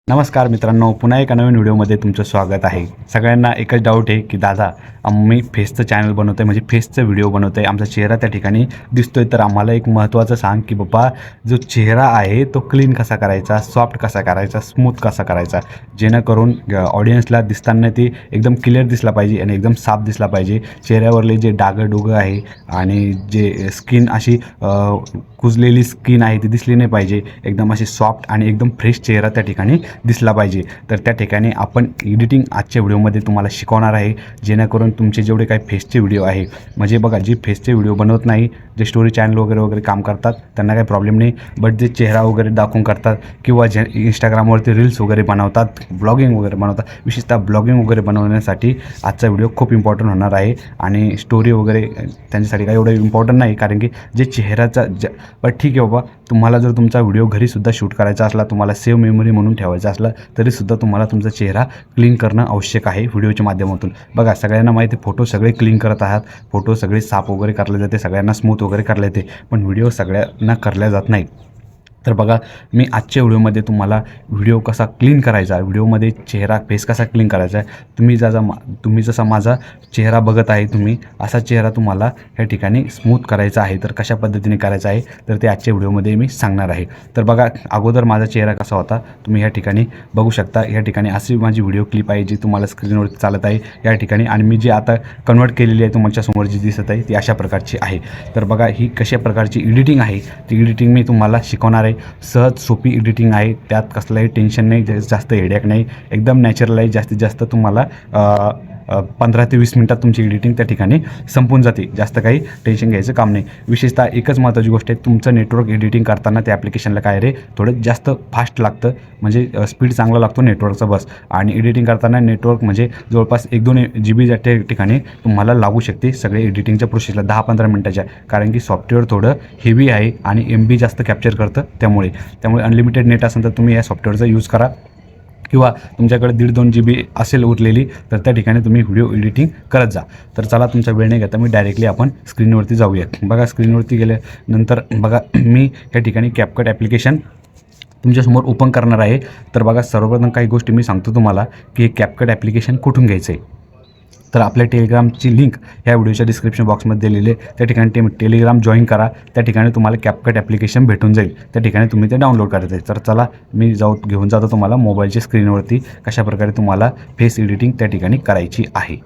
नमस्कार मित्रांनो, पुन्हा एका नवीन व्हिडिओमध्ये तुमचं स्वागत आहे. सगळ्यांना एकच डाऊट आहे की दादा आम्ही फेसचं चॅनल बनवतो आहे, म्हणजे फेसचं व्हिडिओ बनवतो आहे, आमचा चेहरा त्या ठिकाणी दिसतो आहे, तर आम्हाला एक महत्त्वाचं सांग की बाबा जो चेहरा आहे तो क्लीन कसा करायचा, सॉफ्ट कसा करायचा, स्मूथ कसा करायचा, जेणेकरून ऑडियन्सला दिसताना ते एकदम क्लिअर दिसला पाहिजे आणि एकदम साफ दिसला पाहिजे. चेहऱ्यावरले जे डागं आहे आणि जे स्किन अशी कुजलेली स्किन आहे ती दिसली नाही पाहिजे, एकदम अशी सॉफ्ट आणि एकदम फ्रेश चेहरा त्या ठिकाणी दिसला पाहिजे. तर त्या ठिकाणी आपण एडिटिंग आजच्या व्हिडिओमध्ये तुम्हाला शिकवणार आहे, जेणेकरून तुमचे जेवढे काही फेसचे व्हिडिओ आहे, म्हणजे बघा जे फेसचे व्हिडिओ बनवत नाही, जे स्टोरी चॅनल वगैरे काम करतात त्यांना काही प्रॉब्लेम नाही, बट जे चेहरा वगैरे दाखवून करतात किंवा जे इंस्टाग्रामवरती रील्स वगैरे बनवतात, ब्लॉगिंग वगैरे बनवतात, विशेषतः ब्लॉगिंग वगैरे बनवण्यासाठी आजचा व्हिडिओ खूप इम्पॉर्टंट होणार आहे. आणि स्टोरी वगैरे त्यांच्यासाठी काही एवढं इम्पॉर्टंट नाही, कारण की जे चेहऱ्याचा पण ठीक आहे बाबा, तुम्हाला जर तुमचा व्हिडिओ घरीसुद्धा शूट करायचा असला, तुम्हाला सेव्ह मेमरी म्हणून ठेवायचा असला, तरीसुद्धा तुम्हाला तुमचा चेहरा क्लीन करणं आवश्यक आहे व्हिडिओच्या माध्यमातून. बघा सगळ्यांना माहिती आहे, फोटो सगळे क्लीन करत आहात, फोटो सगळे साफ वगैरे करले जाते, सगळ्यांना स्मूथ वगैरे करले जाते, पण व्हिडिओ सगळ्यांना करल्या जात नाही. तर बघा मी आजच्या व्हिडिओमध्ये तुम्हाला व्हिडिओ कसा क्लीन करायचा, व्हिडिओमध्ये चेहरा फेस कसा क्लीन करायचा आहे, तुम्ही जसा माझा चेहरा बघत आहे, तुम्ही असा चेहरा तुम्हाला ह्या ठिकाणी स्मूथ करायचा आहे. तर कशा पद्धतीने करायचा आहे तर ते आजच्या व्हिडिओमध्ये मी सांगणार आहे. तर बघा अगोदर माझा चेहरा कसा होता तुम्ही ह्या ठिकाणी बघू शकता. ह्या ठिकाणी अशी माझी व्हिडिओ क्लिप आहे जी तुम्हाला स्क्रीनवरती चालत आहे या ठिकाणी, आणि मी जी आता कन्वर्ट केलेली आहे तुमच्या समोर जी दिसत आहे ती अशा प्रकारची आहे. तर बघा ही कशा प्रकारची एडिटिंग आहे ती एडिटिंग मी तुम्हाला शिकवणार आहे. सहज सोपी एडिटिंग आहे, त्यात कसलंही टेन्शन नाही, जास्त हेडेक नाही, एकदम नॅचरल आहे. जास्तीत जास्त तुम्हाला 15 ते 20 मिनटात तुमची एडिटिंग त्या ठिकाणी संपून जाते, जास्त काही टेन्शन घ्यायचं काम नाही. विशेषतः एकच महत्त्वाची गोष्ट आहे, तुमचं नेटवर्क एडिटिंग करताना त्या ॲप्लिकेशनला काय रे थोडं जास्त फास्ट लागतं, म्हणजे स्पीड चांगला लागतो नेटवर्कचा बस. आणि एडिटिंग करताना नेटवर्क म्हणजे जवळपास 1-2 GB त्या ठिकाणी तुम्हाला लागू शकते सगळे एडिटिंगच्या प्रोसेसला 10-15 मिनटाच्या, कारण की सॉफ्टवेअर थोडं हेवी आहे आणि MB जास्त कॅप्चर करतं. त्यामुळे अनलिमिटेड नेट असेल तर तुम्ही या सॉफ्टवेअरचा यूज करा, किंवा तुमच्याकडे 1.5-2 GB असेल उरलेली तर त्या ठिकाणी तुम्ही व्हिडिओ एडिटिंग करत जा. तर चला तुमचा वेळ नाही घेता मी डायरेक्टली आपण स्क्रीनवरती जाऊया. बघा स्क्रीनवरती गेल्यानंतर बघा मी या ठिकाणी CapCut ॲप्लिकेशन तुमच्यासमोर ओपन करणार आहे. तर बघा सर्वप्रथम काही गोष्टी मी सांगतो तुम्हाला की हे CapCut ॲप्लिकेशन कुठून घ्यायचं आहे. तर आपल्या टेलिग्रामची लिंक ह्या व्हिडिओच्या डिस्क्रिप्शन बॉक्समध्ये दिलेली आहे, त्या ठिकाणी टेलिग्राम जॉईन करा, त्या ठिकाणी तुम्हाला CapCut ॲप्लिकेशन भेटून जाईल, त्या ठिकाणी तुम्ही ते डाउनलोड करायचं आहे. तर चला मी घेऊन जातो तुम्हाला मोबाईलच्या स्क्रीनवरती कशाप्रकारे तुम्हाला फेस एडिटिंग त्या ठिकाणी करायची आहे.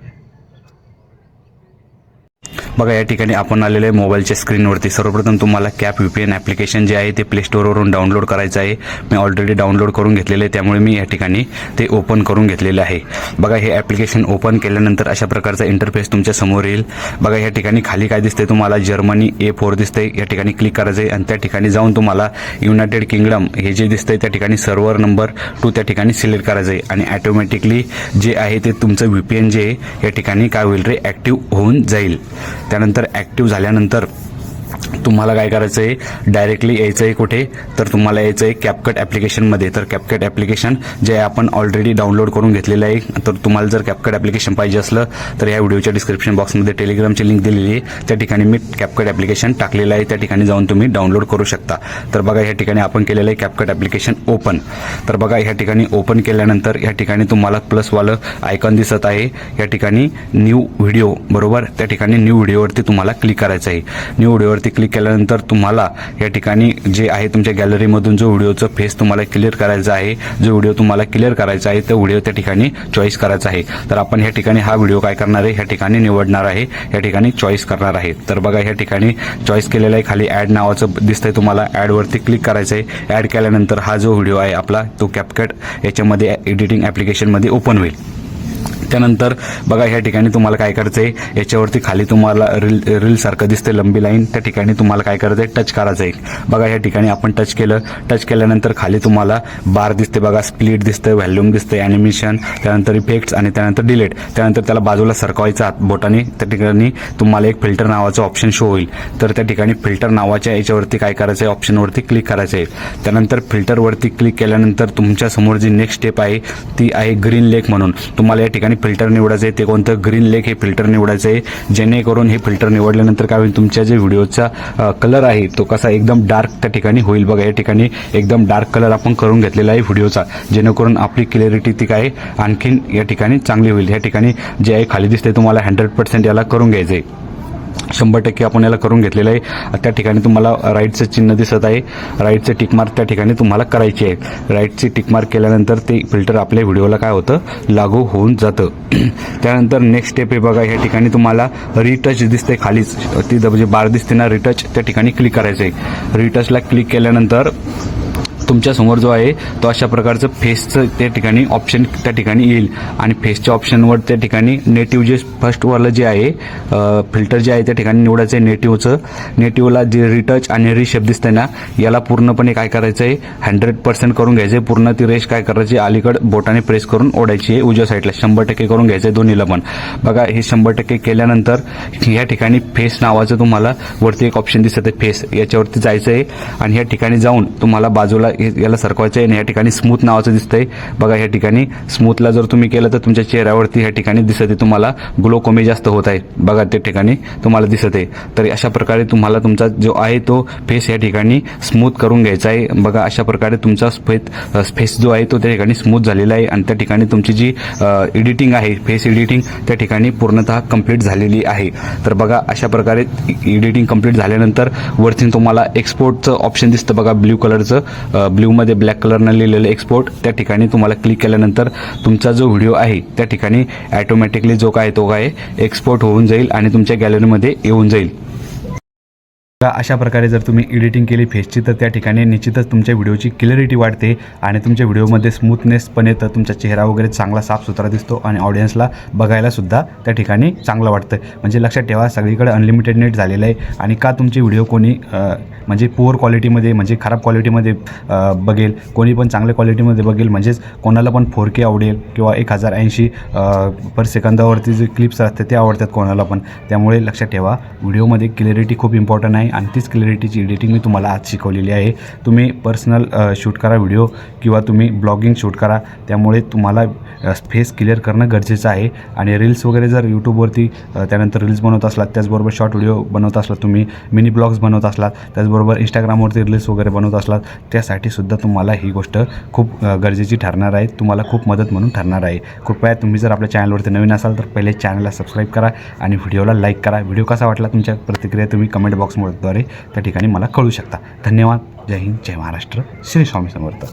बघा या ठिकाणी आपण आलेले आहे मोबाईलच्या स्क्रीनवरती. सर्वप्रथम तुम्हाला कॅप VPN ॲप्लिकेशन जे आहे ते प्ले स्टोअरवरून डाउनलोड करायचं आहे. मी ऑलरेडी डाउनलोड करून घेतलेले आहे, त्यामुळे मी या ठिकाणी ते ओपन करून घेतलेलं आहे. बघा हे ॲप्लिकेशन ओपन केल्यानंतर अशा प्रकारचा इंटरफेस तुमच्या समोर येईल. बघा या ठिकाणी खाली काय दिसते तुम्हाला, जर्मनी A4 दिसते, या ठिकाणी क्लिक करायचं आहे आणि त्या ठिकाणी जाऊन तुम्हाला युनायटेड किंगडम हे जे दिसतंय त्या ठिकाणी सर्व्हर नंबर 2 त्या ठिकाणी सिलेक्ट करायचं आहे. आणि ॲटोमॅटिकली जे आहे ते तुमचं VPN जे आहे या ठिकाणी काय होईल रे ॲक्टिव्ह होऊन जाईल. त्यानंतर ॲक्टिव्ह झाल्यानंतर तुम्हाला काय करायचं आहे, डायरेक्टली यायचं आहे कुठे, तर तुम्हाला यायचं आहे CapCut ॲप्लिकेशनमध्ये. तर CapCut ॲप्लिकेशन जे आहे आपण ऑलरेडी डाउनलोड करून घेतलेलं आहे. तर तुम्हाला जर CapCut ॲप्लिकेशन पाहिजे असलं तर या व्हिडिओच्या डिस्क्रिप्शन बॉक्समध्ये टेलिग्रामची लिंक दिलेली आहे, त्या ठिकाणी मी CapCut ॲप्लिकेशन टाकलेलं आहे, त्या ठिकाणी जाऊन तुम्ही डाउनलोड करू शकता. तर बघा या ठिकाणी आपण केलेलं आहे CapCut ॲप्लिकेशन ओपन. तर बघा या ठिकाणी ओपन केल्यानंतर या ठिकाणी तुम्हाला प्लसवालं आयकॉन दिसत आहे, या ठिकाणी न्यू व्हिडिओ बरोबर, त्या ठिकाणी न्यू व्हिडिओवरती तुम्हाला क्लिक करायचं आहे. न्यू व्हिडिओवरती क्लिक केल्यानंतर तुम्हाला या ठिकाणी जे आहे तुमच्या गॅलरीमधून जो व्हिडिओचं फेस तुम्हाला क्लिअर करायचा आहे, जो व्हिडिओ तुम्हाला क्लिअर करायचा आहे तो व्हिडिओ त्या ठिकाणी चॉईस करायचा आहे. तर आपण ह्या ठिकाणी हा व्हिडिओ काय करणार आहे, ह्या ठिकाणी निवडणार आहे, या ठिकाणी चॉईस करणार आहे. तर बघा ह्या ठिकाणी चॉईस केलेला आहे, खाली ॲड नावाचं दिसतंय तुम्हाला, ॲडवरती क्लिक करायचं आहे. ॲड केल्यानंतर हा जो व्हिडिओ आहे आपला तो CapCut याच्यामध्ये एडिटिंग ॲप्लिकेशनमध्ये ओपन होईल. त्यानंतर बघा ह्या ठिकाणी तुम्हाला काय करायचं आहे, याच्यावरती खाली तुम्हाला रीलसारखं दिसते लंबी लाईन, त्या ठिकाणी तुम्हाला काय करायचं आहे, टच करायचं आहे. बघा ह्या ठिकाणी आपण टच केलं, टच केल्यानंतर खाली तुम्हाला बार दिसते बघा, स्प्लिट दिसतं, व्हॅल्यूम दिसते, ॲनिमेशन, त्यानंतर इफेक्ट्स आणि त्यानंतर डिलीट. त्यानंतर त्याला बाजूला सरकवायचं हात बोटाने, त्या ठिकाणी तुम्हाला एक फिल्टर नावाचं ऑप्शन शो होईल. तर त्या ठिकाणी फिल्टर नावाच्या याच्यावरती काय करायचं आहे, ऑप्शनवरती क्लिक करायचं आहे. त्यानंतर फिल्टरवरती क्लिक केल्यानंतर तुमच्या समोर जी नेक्स्ट स्टेप आहे ती आहे ग्रीन लेक म्हणून. तुम्हाला या ठिकाणी फिल्टर निवडायचं आहे ते कोणतं ग्रीन लेक हे फिल्टर निवडायचं आहे, जेणेकरून हे फिल्टर निवडल्यानंतर काय होईल तुमच्या जे व्हिडिओचा कलर आहे तो कसा एकदम डार्क त्या ठिकाणी होईल. बघा या ठिकाणी एकदम डार्क कलर आपण करून घेतलेला आहे व्हिडिओचा, जेणेकरून आपली क्लॅरिटी ती काय आणखीन या ठिकाणी चांगली होईल. या ठिकाणी जे आहे खाली दिसते तुम्हाला 100% याला करून घ्यायचं आहे, 100% आपण याला करून घेतलेलं आहे. त्या ठिकाणी तुम्हाला राईटचं चिन्ह दिसत आहे, राईटचं टिकमार्क त्या ठिकाणी तुम्हाला करायची आहे. राईटची टिकमार्क केल्यानंतर ते फिल्टर आपल्या व्हिडिओला काय होतं लागू होऊन जातं. त्यानंतर नेक्स्ट स्टेप आहे बघा, या ठिकाणी तुम्हाला रिटच दिसते खालीच, ती म्हणजे बार दिसते ना रिटच, त्या ठिकाणी क्लिक करायचं आहे. रिटचला क्लिक केल्यानंतर तुमच्यासमोर जो आहे तो अशा प्रकारचं फेसचं त्या ठिकाणी ऑप्शन त्या ठिकाणी येईल आणि फेसच्या ऑप्शनवर त्या ठिकाणी नेटिव्ह जे फर्स्टवालं जे आहे फिल्टर जे आहे त्या ठिकाणी निवडायचं आहे नेटिव्हचं. नेटिव्हला जे रिटच आणि रिशेप दिसतंय ना याला पूर्णपणे काय करायचं आहे 100% करून घ्यायचं आहे. पूर्ण ती रेश काय करायची अलीकडं बोटाने प्रेस करून ओढायची आहे उजव्या साईडला, 100% करून घ्यायचं आहे दोन्हीला पण. बघा हे 100% केल्यानंतर या ठिकाणी फेस नावाचं तुम्हाला वरती एक ऑप्शन दिसत आहे फेस, याच्यावरती जायचं आहे आणि या ठिकाणी जाऊन तुम्हाला बाजूला याला सरकवायचं आहे आणि या ठिकाणी स्मूथ नावाचं दिसतंय. बघा या ठिकाणी स्मूथला जर तुम्ही केलं तर तुमच्या चेहऱ्यावरती या ठिकाणी दिसत आहे तुम्हाला ग्लो कमी जास्त होत आहे. बघा त्या ठिकाणी तुम्हाला दिसत आहे. तर अशा प्रकारे तुम्हाला तुमचा जो आहे तो फेस या ठिकाणी स्मूथ करून घ्यायचा आहे. बघा अशा प्रकारे तुमचा फेस जो आहे तो त्या ठिकाणी स्मूथ झालेला आहे आणि त्या ठिकाणी तुमची जी एडिटिंग आहे फेस एडिटिंग त्या ठिकाणी पूर्णतः कंप्लीट झालेली आहे. तर बघा अशा प्रकारे एडिटिंग कंप्लीट झाल्यानंतर वरती तुम्हाला एक्सपोर्टचं ऑप्शन दिसतं बघा ब्ल्यू कलरचं, ब्ल्यूमध्ये ब्लॅक कलरनं लिहिलेलं एक्सपोर्ट, त्या ठिकाणी तुम्हाला क्लिक केल्यानंतर तुमचा जो व्हिडिओ आहे त्या ठिकाणी ॲटोमॅटिकली जो काय तो काय एक्सपोर्ट होऊन जाईल आणि तुमच्या गॅलरीमध्ये येऊन जाईल. अशा प्रकारे जर तुम्ही एडिटिंग केली फेसची तर त्या ठिकाणी निश्चितच तुमच्या व्हिडिओची क्लॅरिटी वाढते आणि तुमच्या व्हिडिओमध्ये स्मूथनेस पण येतं, तुमचा चेहरा वगैरे चांगला साफसुथरा दिसतो आणि ऑडियन्सला बघायला सुद्धा त्या ठिकाणी चांगलं वाटतं. म्हणजे लक्षात ठेवा सगळीकडे अनलिमिटेड नेट झालेलं आहे आणि का तुमचे व्हिडिओ कोणी म्हणजे पुअर क्वालिटीमध्ये म्हणजे खराब क्वालिटीमध्ये बघेल, कोणी पण चांगल्या क्वालिटीमध्ये बघेल, म्हणजेच कोणाला पण 4K आवडेल किंवा 1080 पर सेकंदावरती जे क्लिप्स असतात ते आवडतात कोणाला पण. त्यामुळे लक्षात ठेवा व्हिडिओमध्ये क्लॅरिटी खूप इम्पॉर्टंट आहे आणि तीच क्लॅरिटीची एडिटिंग मी तुम्हाला आज शिकवलेली आहे. तुम्ही पर्सनल शूट करा व्हिडिओ किंवा तुम्ही ब्लॉगिंग शूट करा, त्यामुळे तुम्हाला फेस क्लिअर करणं गरजेचं आहे. आणि रील्स वगैरे जर यूट्यूबवरती त्यानंतर रील्स बनवत असलात, त्याचबरोबर शॉर्ट व्हिडिओ बनवत असलात, तुम्ही मिनी ब्लॉग्स बनवत असलात, त्याचबरोबर इंस्टाग्रामवरती रील्स वगैरे बनवत असलात, त्यासाठी सुद्धा तुम्हाला ही गोष्ट खूप गरजेची ठरणार आहे, तुम्हाला खूप मदत म्हणून ठरणार आहे. कृपया तुम्ही जर आपल्या चॅनलवरती नवीन असाल तर पहिले चॅनलला सबस्क्राईब करा आणि व्हिडिओला लाईक करा. व्हिडिओ कसा वाटला तुमच्या प्रतिक्रिया तुम्ही कमेंट बॉक्सद्वारे त्या ठिकाणी मला कळू शकता. धन्यवाद. जय हिंद, जय महाराष्ट्र, श्री स्वामी समर्थ.